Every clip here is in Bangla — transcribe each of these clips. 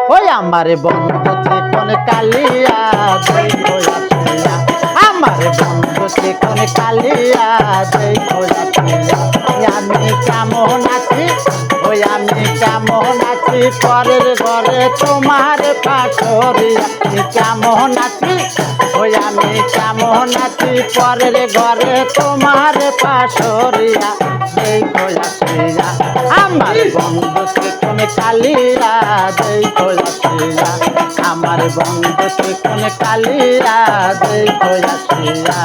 ওই আমার বন্ধু চিকন কালিয়া দেখো আসিয়া আমার বন্ধু চিকন কালিয়া দেখো আসিয়া আমি কেমন আছি ওই আমি কেমন আছি পরের ঘরে তোমার পাশরিয়া আমি কেমন আছি ওই আমি কেমন আছি পরের ঘরে তোমার পাশরিয়া দেখো আসিয়া আমার বন্ধু চিকন কালিয়া দেখো আসিয়া আমার বন্ধু চিকন কালিয়া দেখো আসিয়া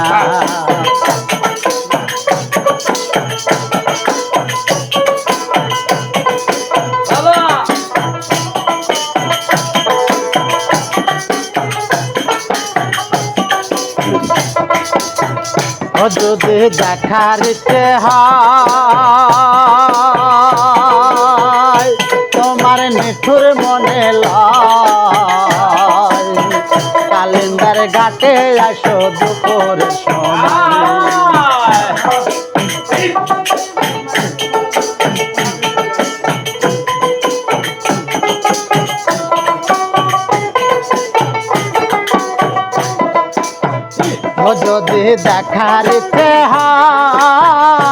যদি দেখার ইচ্ছে হয় তোমার নিঠুর মনে লয় কালিন্দার ঘাটে আসো দুপুরের সময় যদি দেখার ইচ্ছে হয়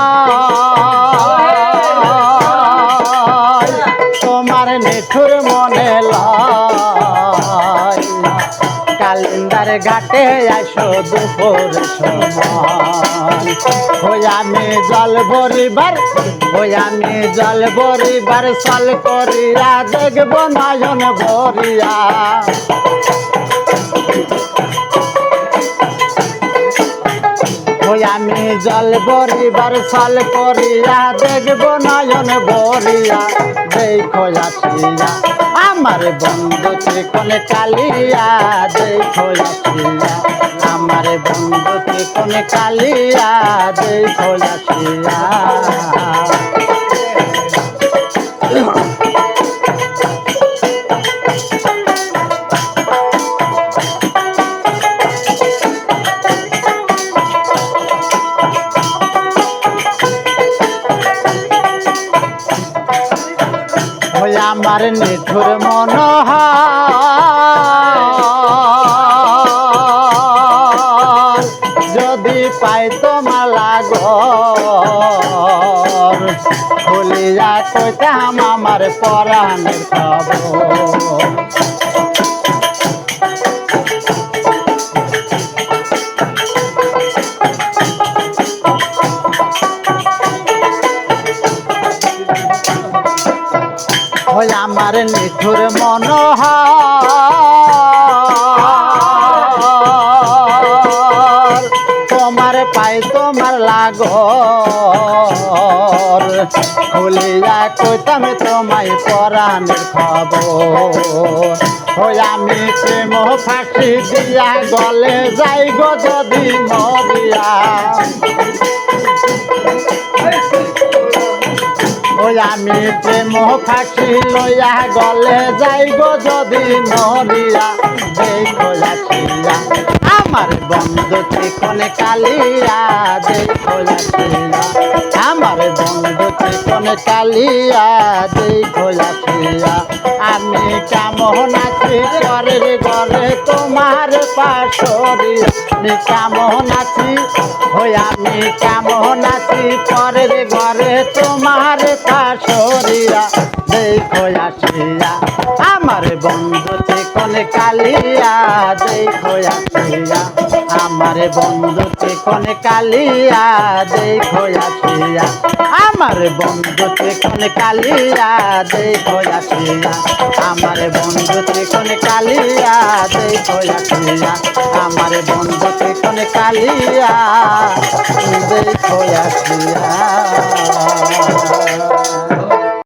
তোমার নিঠুর মনে লয় কালিন্দার ঘাটে আসো দুপুর সময় ওই আমি জল ভরিবার ওই আমি জল ভরিবার চল করিয়া দেখব নয়ন ভরিয়া ওই আমি জল ভরিবার চল করিয়া দেখব নয়ন ভরিয়া দেখো আসিয়া আমার বন্ধু চিকন কালিয়া দেখো আসিয়া আমার বন্ধু চিকন কালিয়া দেখো আসিয়া আমার নিঠুর মনোহর যদি পাই তোমার লাগর খুলিয়া কইতাম আমার পরাণের খবর ওই আমার নিঠুর মনোহর তোমার পাই তোমার লাগর খুলিয়া কইতাম তোমায় পরাণের খবর ওই আমি প্রেম ফাঁকি দিয়া গলে যাই গো যদি মরিয়া ওই আমি প্রেম ফাঁকি লইয়া গলে যাই গো যদি মরিয়া দেখো আসিয়া আমার বন্ধু চিকন কালিয়া দেখো আসিয়া আমার বন্ধু চিকন কালিয়া দেখো আসিয়া আমি কেমন আছি ঘরের ঘরে তোমার পাশরিয়া আমি কেমন আছি ওই আমি কেমন আছি ঘরের ঘরে তোমার পাশরিয়া দেখো আসিয়া আমার বন্ধু চিকন কালিয়া দেখো আসিয়া আমার বন্ধু চিকন কালিয়া দেখো আসিয়া আমার বন্ধু চিকন কালিয়া দেখো আসিয়া আমার বন্ধু চিকন কালিয়া দেখো আসিয়া আমার বন্ধু চিকন কালিয়া দেখো আসিয়া